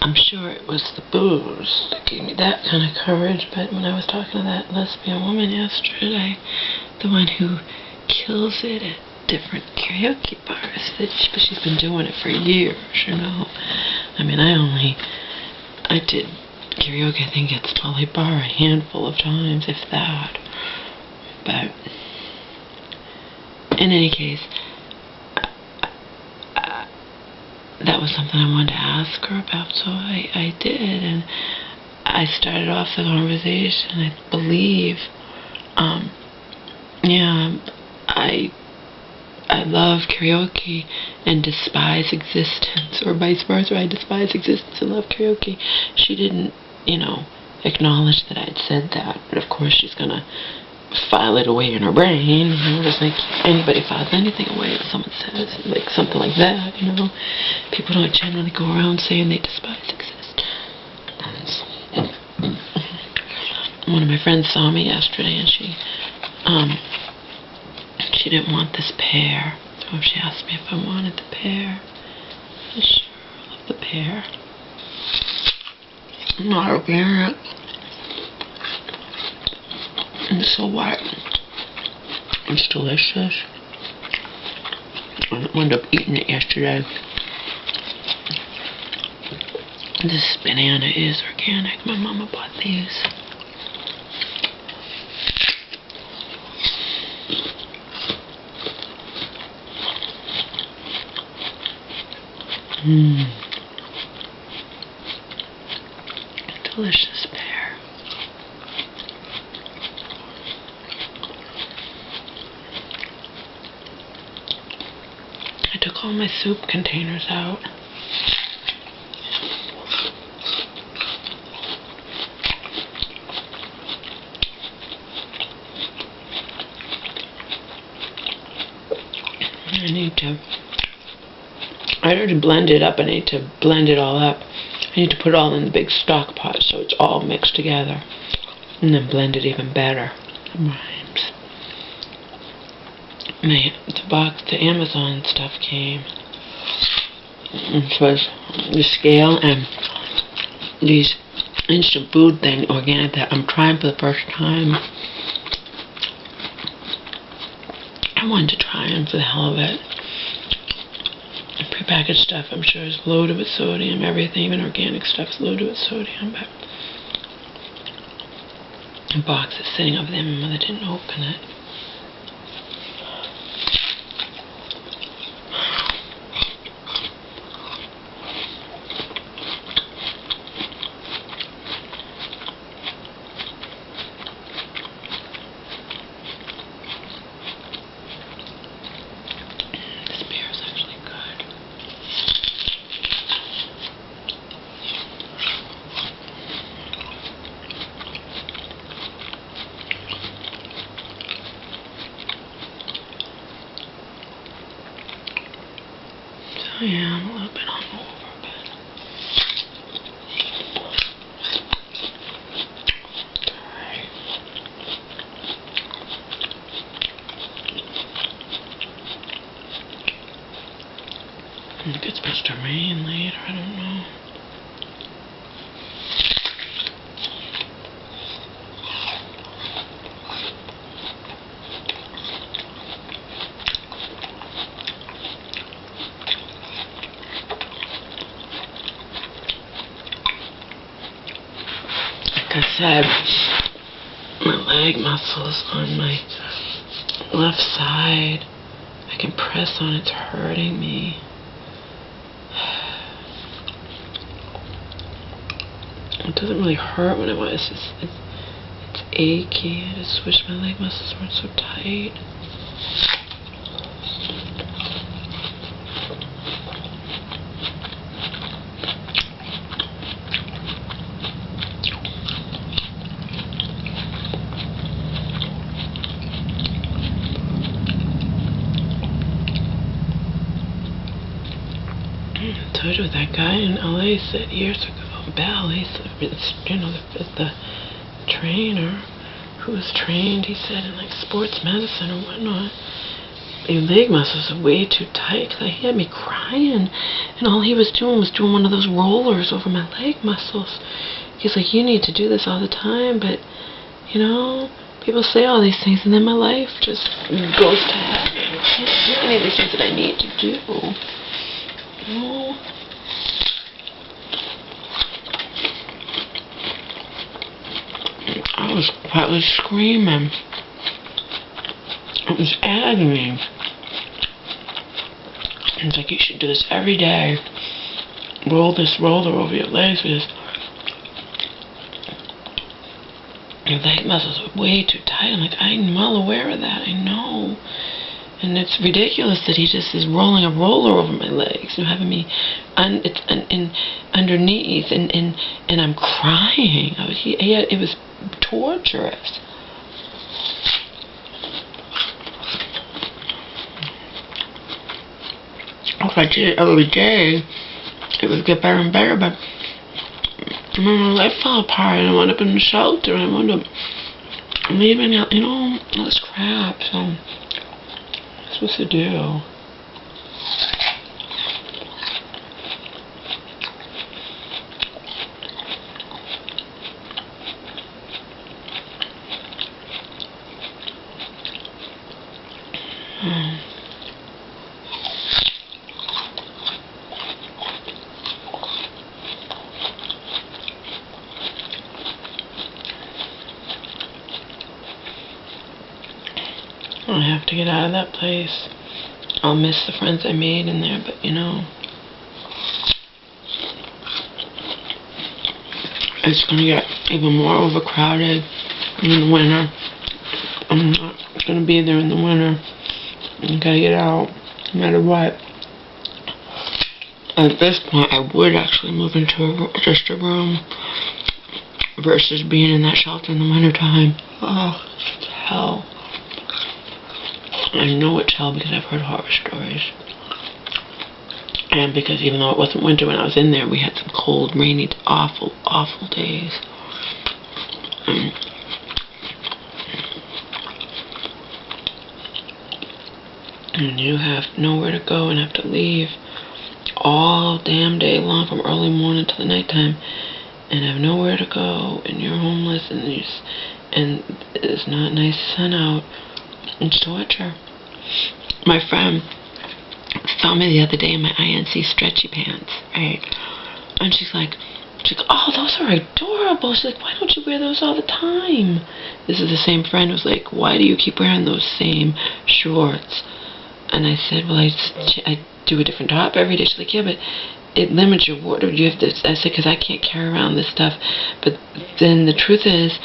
I'm sure it was the booze that gave me that kind of courage, but when I was talking to that lesbian woman yesterday, the one who kills it at different karaoke bars, but she's been doing it for years, you know. I mean, I did karaoke, I think, at the Polly Bar a handful of times, if that. But in any case, that was something I wanted to ask her about, so I did, and I started off the conversation, I believe, I love karaoke and despise existence, or vice versa. I despise existence and love karaoke. She didn't, acknowledge that I'd said that, but of course she's gonna file it away in her brain, just like anybody files anything away that someone says, like something like that, People don't generally go around saying they despise existence. One of my friends saw me yesterday, and she didn't want this pear, so she asked me if I wanted the pear. I sure love the pear. I'm not organic. It's so white. It's delicious. I wound up eating it yesterday. This banana is organic. My mama bought these. Delicious pear. I took all my soup containers out. I already blended it up. I need to blend it all up. I need to put it all in the big stock pot so it's all mixed together. And then blend it even better. Rhymes. The Amazon stuff came. It was the scale and these instant food thing, organic, that I'm trying for the first time. I wanted to try them for the hell of it. Prepackaged stuff, I'm sure, is loaded with sodium. Everything, even organic stuff, is loaded with sodium. But the box is sitting over there. My mother didn't open it. Yeah, I'm a little bit hungover, but I think it's supposed to rain later, I don't know. Like I said, my leg muscles on my left side, I can press on, it's hurting me. It doesn't really hurt when it's achy. I just wish my leg muscles weren't so tight. I told you what that guy in LA said years ago. Bell, he's the trainer who was trained, he said, in like sports medicine or whatnot. your leg muscles are way too tight. Cause he had me crying, and all he was doing one of those rollers over my leg muscles. He's like, you need to do this all the time, but, you know, people say all these things, and then my life just goes to heck. I can't do any of these things that I need to do. You know? I was screaming. It was agony. It's like, you should do this every day. Roll this roller over your legs with this. Your leg muscles are way too tight. I'm like, I'm well aware of that. I know. And it's ridiculous that he just is rolling a roller over my legs and having me underneath, and I'm crying. It was torturous. If I did it every day, it would get better and better, but my life fell apart, and I wound up in the shelter, and I wound up leaving, you know, all this crap, so what am I supposed to do? I have to get out of that place. I'll miss the friends I made in there, but you know, it's going to get even more overcrowded in the winter. I'm not going to be there in the winter. I gotta get out, no matter what. At this point, I would actually move into just a room versus being in that shelter in the wintertime. Oh, it's hell. I know it's hell because I've heard horror stories. And because even though it wasn't winter when I was in there, we had some cold, rainy, awful, awful days. And you have nowhere to go and have to leave all damn day long from early morning to the nighttime and have nowhere to go, and you're homeless, and it's not nice sun out. It's torture. My friend saw me the other day in my INC stretchy pants, right? And she's like, oh, those are adorable. She's like, why don't you wear those all the time? This is the same friend who's like, why do you keep wearing those same shorts? And I said, well, I do a different top every day. She's like, yeah, but it limits your wardrobe. You have to. I said, because I can't carry around this stuff. But then the truth is,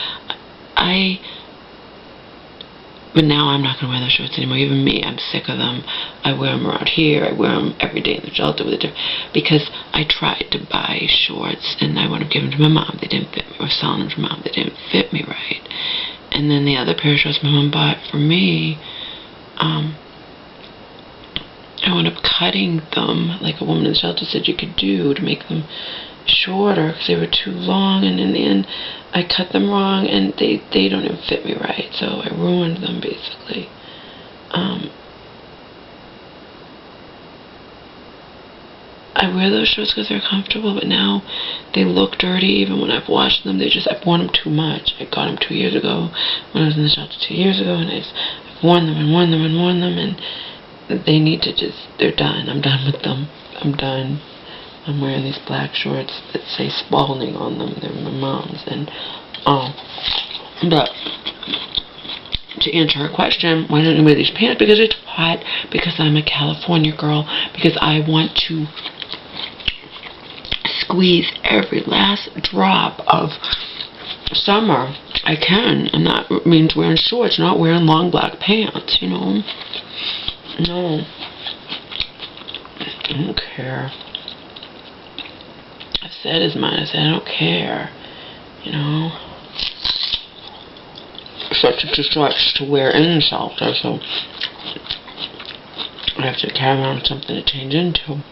but now I'm not going to wear those shorts anymore. Even me, I'm sick of them. I wear them around here. I wear them every day in the shelter with because I tried to buy shorts and I wound up giving them to my mom. They didn't fit me. Or selling them to mom. They didn't fit me right. And then the other pair of shorts my mom bought for me, I wound up cutting them like a woman in the shelter said you could do to make them shorter because they were too long, and in the end I cut them wrong and they don't even fit me right, so I ruined them basically. I wear those shorts because they're comfortable, but now they look dirty even when I've washed them. I've worn them too much. I got them 2 years ago when I was in the shelter 2 years ago, and I've worn them and worn them and worn them, and they need to they're done. I'm done with them. I'm done. I'm wearing these black shorts that say Spalding on them. They're my mom's. And, but to answer her question, why don't you wear these pants? Because it's hot. Because I'm a California girl. Because I want to squeeze every last drop of summer I can. And that means wearing shorts, not wearing long black pants, you know. No. I don't care. I've said as much. I said I don't care. You know. Such too much to wear in the shelter, so I have to carry around something to change into.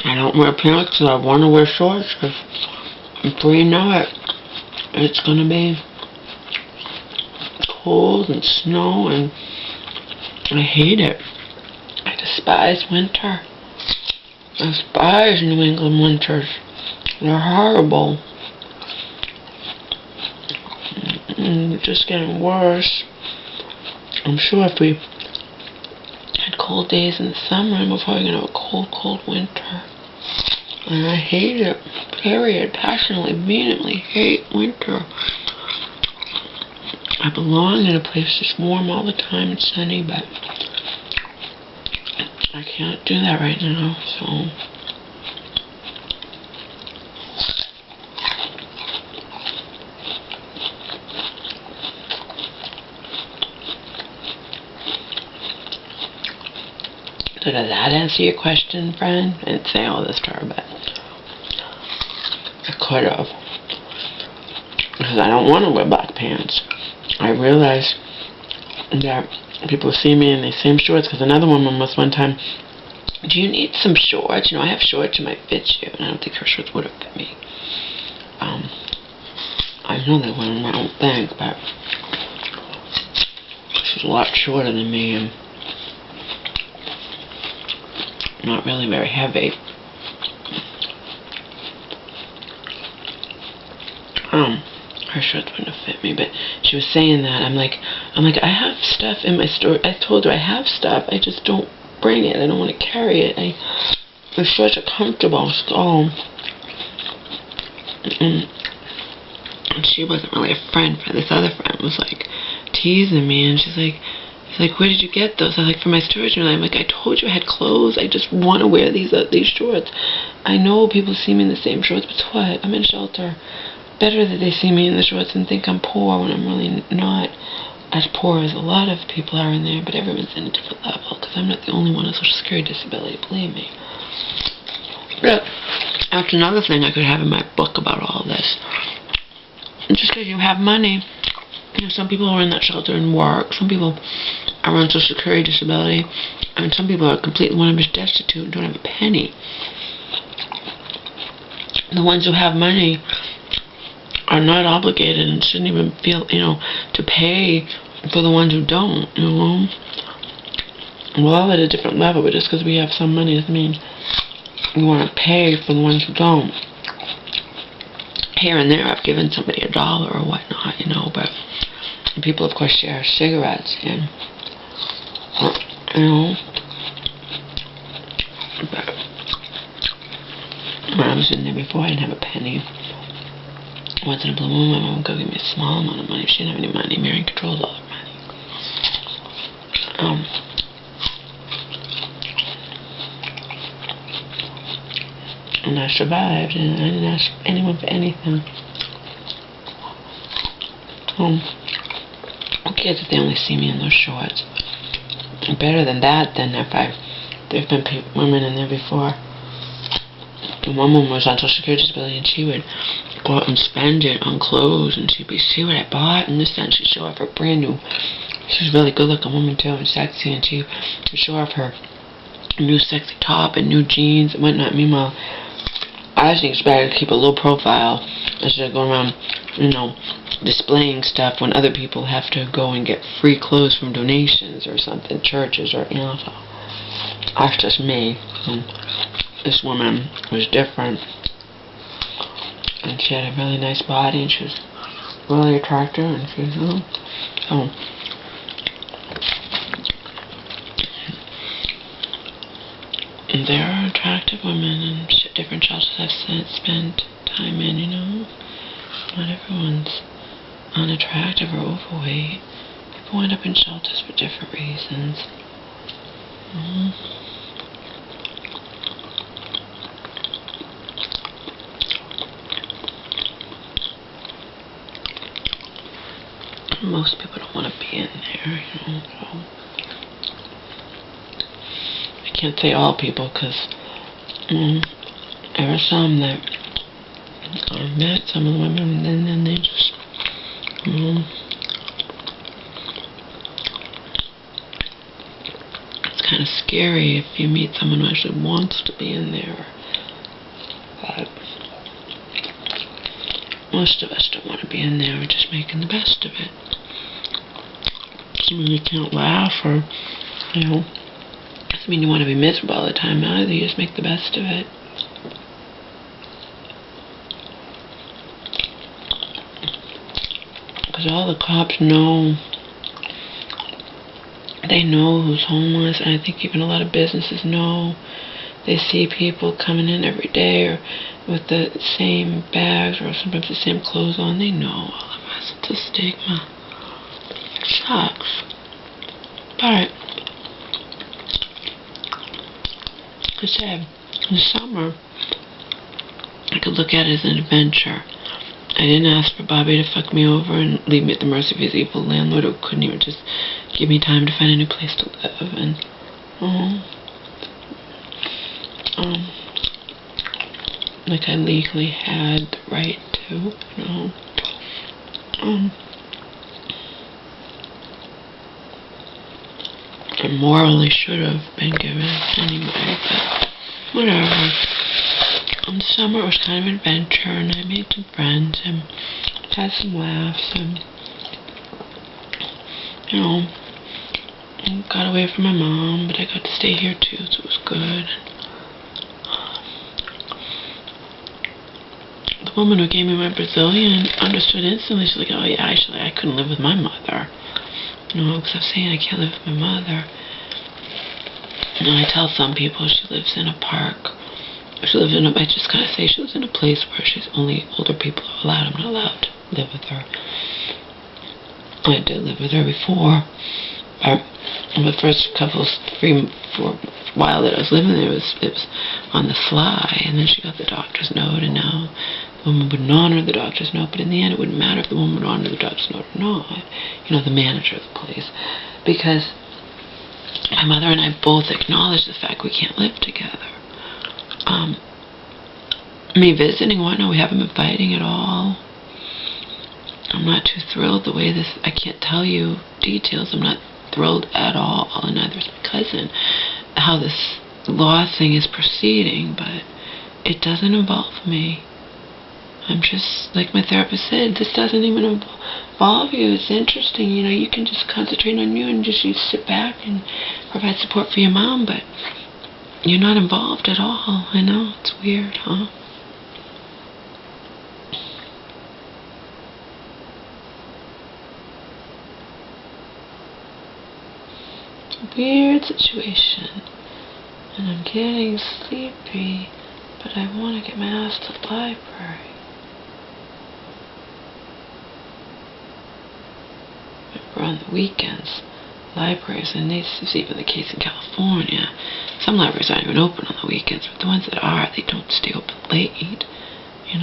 I don't wear pants because I want to wear shorts because before you know it, it's gonna be cold and snow, and I hate it. I despise winter. I despise New England winters. They're horrible. And they're just getting worse. I'm sure if we had cold days in the summer, we're probably going to have a cold, cold winter. And I hate it. Period. Passionately, vehemently hate winter. I belong in a place that's warm all the time and sunny, but I can't do that right now, so... So does that answer your question, friend? I didn't say all this to her, but I could have. Because I don't want to wear black pants. I realize that people see me in these same shorts, because another woman was one time, do you need some shorts? You know, I have shorts that might fit you. And I don't think her shorts would have fit me. I know they wouldn't, I don't think, but she's a lot shorter than me and not really very heavy. Her shorts wouldn't have fit me, but she was saying that. I'm like, I have stuff in my store. I told her I have stuff, I just don't bring it. I don't want to carry it. The shorts are comfortable, so. And she wasn't really a friend. This other friend was like teasing me, and she's like, where did you get those? I was like, from my storage room. I'm like, I told you I had clothes. I just want to wear these shorts. I know people see me in the same shorts, but what? I'm in shelter. Better that they see me in the shorts and think I'm poor when I'm really not as poor as a lot of people are in there, but everyone's in a different level, because I'm not the only one with Social Security disability, believe me. But that's another thing I could have in my book about all this. Just because you have money, you know, some people are in that shelter and work, some people are on Social Security disability, and some people are completely 100% destitute and don't have a penny. The ones who have money are not obligated and shouldn't even feel, you know, to pay for the ones who don't, you know. We're all at a different level, but just because we have some money doesn't mean we want to pay for the ones who don't. Here and there I've given somebody $1 or whatnot, you know, but people, of course, share cigarettes, and, you know, but when I was in there before, I didn't have a penny. Once in a blue moon, my mom would go give me a small amount of money. If she didn't have any money, Mary controls all her money. And I survived, and I didn't ask anyone for anything. Who cares if they only see me in those shorts? Better than that, than if there've been women in there before. One woman was on Social Security disability, and she would go out and spend it on clothes, and she'd see what I bought, and this time she'd show off her brand new. She was a really good looking woman too, and sexy, and she would show off her new sexy top and new jeans and whatnot. Meanwhile, I think it's better to keep a low profile instead of going around, you know, displaying stuff when other people have to go and get free clothes from donations or something, churches, or, you know. So that's just me. And this woman was different, and she had a really nice body, and she was really attractive, and she was, so. And there are attractive women in different shelters I've spent time in, you know. Not everyone's unattractive or overweight. People end up in shelters for different reasons. Most people don't want to be in there, you know, so. I can't say all people, because there are some that I've met, some of the women, and then they just, it's kind of scary if you meet someone who actually wants to be in there. But Most of us don't want to be in there. We're just making the best of it. Doesn't mean you can't laugh or, doesn't mean you want to be miserable all the time either. You just make the best of it. Because all the cops know, they know who's homeless, and I think even a lot of businesses know. They see people coming in every day or with the same bags or sometimes the same clothes on. They know all of us. It's a stigma. It sucks. But, like I said, in the summer, I could look at it as an adventure. I didn't ask for Bobby to fuck me over and leave me at the mercy of his evil landlord who couldn't even just give me time to find a new place to live. And, like I legally had the right to, I morally should have been given anyway, but whatever. Summer was kind of an adventure, and I made some friends and had some laughs, and got away from my mom, but I got to stay here too, so it was good. The woman who gave me my Brazilian understood instantly. She's like, oh yeah, actually I couldn't live with my mother. Because I was saying I can't live with my mother. And I tell some people she lives in a park. She lives in I just kind of say she lives in a place where she's only older people are allowed. I'm not allowed to live with her. I did live with her before. But the first while that I was living there, it was on the sly. And then she got the doctor's note, and now the woman wouldn't honor the doctor's note. But in the end, it wouldn't matter if the woman would honor the doctor's note or not. The manager of the place. Because my mother and I both acknowledge the fact we can't live together. Me visiting, whatnot, we haven't been fighting at all. I'm not too thrilled the way this, I can't tell you details, I'm not thrilled at all, and neither is my cousin, how this law thing is proceeding, but it doesn't involve me. I'm just, like my therapist said, this doesn't even involve you. It's interesting, you can just concentrate on you and just sit back and provide support for your mom, but you're not involved at all. I know, it's weird, huh? It's a weird situation, and I'm getting sleepy, but I want to get my ass to the library. Remember, on the weekends, libraries, and this is even the case in California, some libraries aren't even open on the weekends, but the ones that are, they don't stay open late, so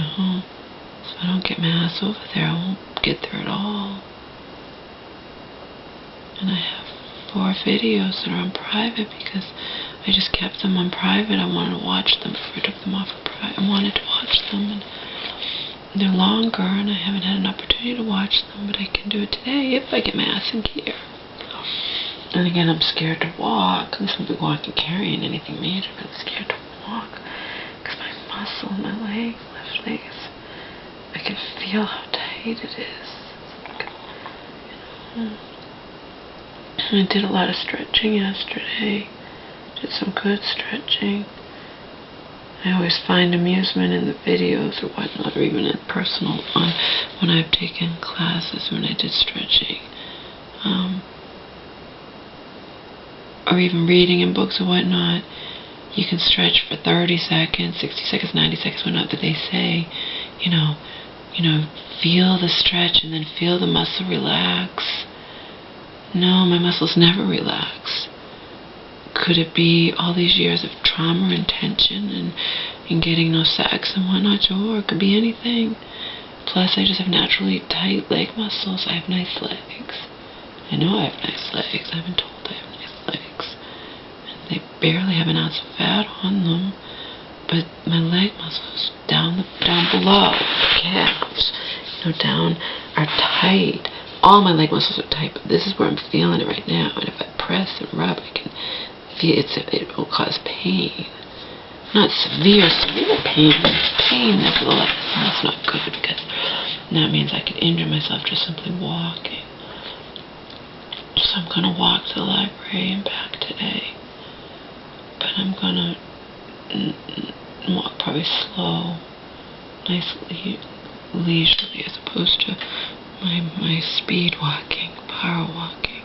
I don't get my ass over there, I won't get there at all. And I have 4 videos that are on private because I just kept them on private. I wanted to watch them before I took them off of private. I wanted to watch them, and they're longer, and I haven't had an opportunity to watch them, but I can do it today if I get my ass in gear. And again, I'm scared to walk. This won't be walking carrying anything major, but I'm scared to walk because my muscle in my leg, left leg, I can feel how tight it is. I did a lot of stretching yesterday. Did some good stretching. I always find amusement in the videos or whatnot, or even in personal one when I've taken classes when I did stretching. Or even reading in books or whatnot, you can stretch for 30 seconds, 60 seconds, 90 seconds, whatnot, but they say, feel the stretch and then feel the muscle relax. No, my muscles never relax. Could it be all these years of trauma and tension and getting no sex and whatnot? Sure, it could be anything. Plus, I just have naturally tight leg muscles. I have nice legs. I know I have nice legs. I've been told I have nice legs. And they barely have an ounce of fat on them. But my leg muscles down below, calves, down, are tight. All my leg muscles are tight, but this is where I'm feeling it right now. And if I press and rub, I can feel it will cause pain. Not severe pain. It's pain, nevertheless. And that's not good because And that means I could injure myself just simply walking. So I'm going to walk to the library and back today. But I'm going to walk probably slow, nicely, leisurely, as opposed to my speed walking, power walking.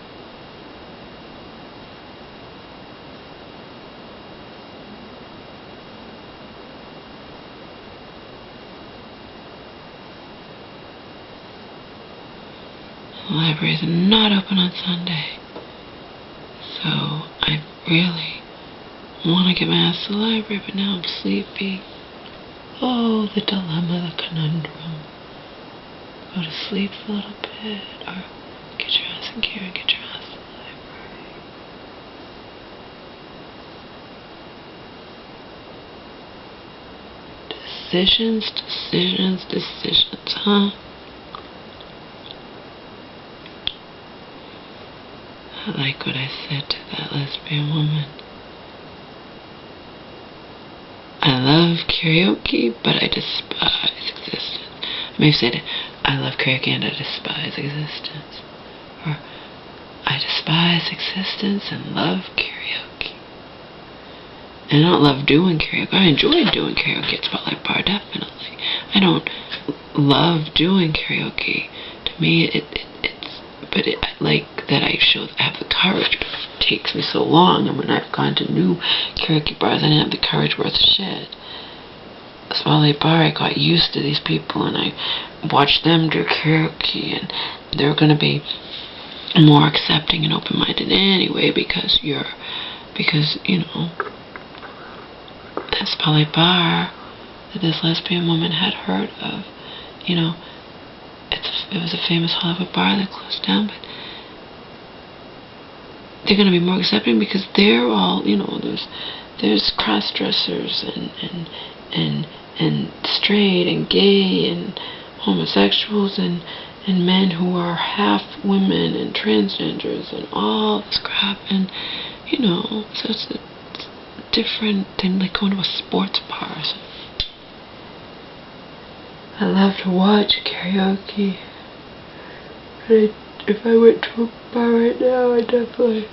The library is not open on Sunday, so I really want to get my ass to the library, but now I'm sleepy. Oh, the dilemma, the conundrum. Go to sleep for a little bit, or get your ass in gear and get your ass to the library. Decisions, decisions, decisions, huh? I like what I said to that lesbian woman. I love karaoke, but I despise existence. I may have said it, I love karaoke and I despise existence. Or, I despise existence and love karaoke. And I don't love doing karaoke. I enjoy doing karaoke at Spotlight Bar, definitely. I don't love doing karaoke. To me, I like that I have the courage, but it takes me so long, and when I've gone to new karaoke bars, I didn't have the courage worth a shit. Spotlight Bar, I got used to these people, and I watched them do karaoke, and they're going to be more accepting and open-minded anyway, because you know, at Spotlight Bar that this lesbian woman had heard of, you know, it was a famous Hollywood bar that closed down, but they're going to be more accepting because they're all, you know, there's cross-dressers and straight and gay and homosexuals and men who are half women and transgenders and all this crap, and, you know, so it's a different than like going to a sports bar or something. I love to watch karaoke. But if I went to a bar right now, I definitely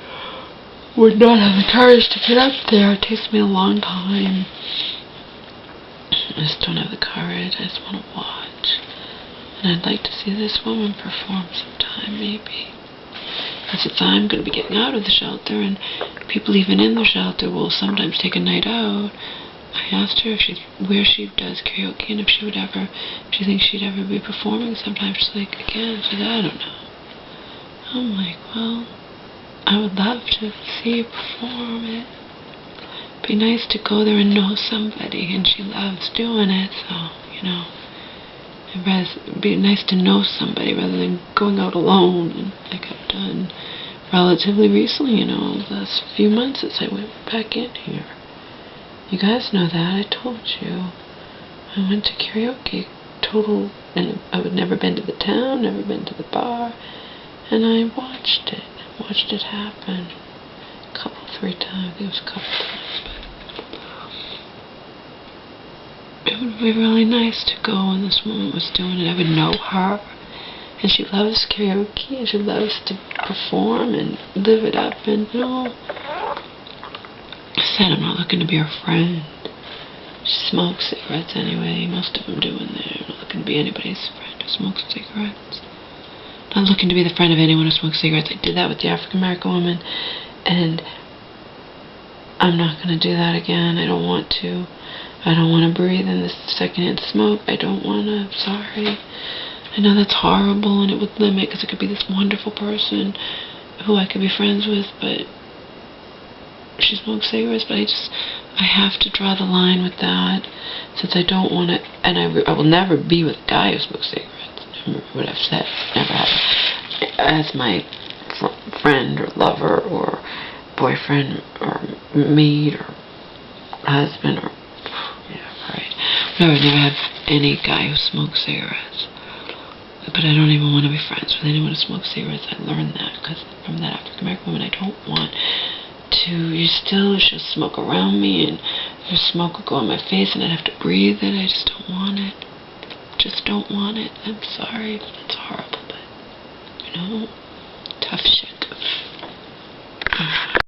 would not have the courage to get up there. It takes me a long time. I just don't have the courage. I just want to watch. And I'd like to see this woman perform sometime, maybe. Because if I'm going to be getting out of the shelter, and people even in the shelter will sometimes take a night out, I asked her where she does karaoke and if she thinks she'd ever be performing sometime. She's like, again, she's like, I don't know. I'm like, well, I would love to see you perform it. It'd be nice to go there and know somebody, and she loves doing it, so, you know, it'd be nice to know somebody rather than going out alone, and like I've done relatively recently, you know, the last few months since I went back in here. You guys know that, I told you. I went to karaoke, and I had never been to the town, never been to the bar, and I watched it happen. 3 times, I think it was a couple times, but it would be really nice to go, and this woman was doing it, I would know her, and she loves karaoke, and she loves to perform and live it up, and, you know, I said I'm not looking to be her friend. She smokes cigarettes anyway. Most of them do in there. I'm not looking to be anybody's friend who smokes cigarettes. Not looking to be the friend of anyone who smokes cigarettes. I did that with the African-American woman, and I'm not going to do that again. I don't want to. I don't want to breathe in this secondhand smoke. I don't want to. I'm sorry. I know that's horrible, and it would limit, because it could be this wonderful person who I could be friends with, but she smokes cigarettes, but I have to draw the line with that, since I don't want to, and I will never be with a guy who smokes cigarettes. Remember what I've said, never have, as my friend or lover or boyfriend or mate or husband or, yeah, right. No, I never have any guy who smokes cigarettes. But I don't even want to be friends with anyone who smokes cigarettes. I learned that from that African-American woman. I don't want to, she'll smoke around me, and the smoke will go on my face, and I'd have to breathe it. I just don't want it. just don't want it. I'm sorry. It's horrible, but, you know, tough shit.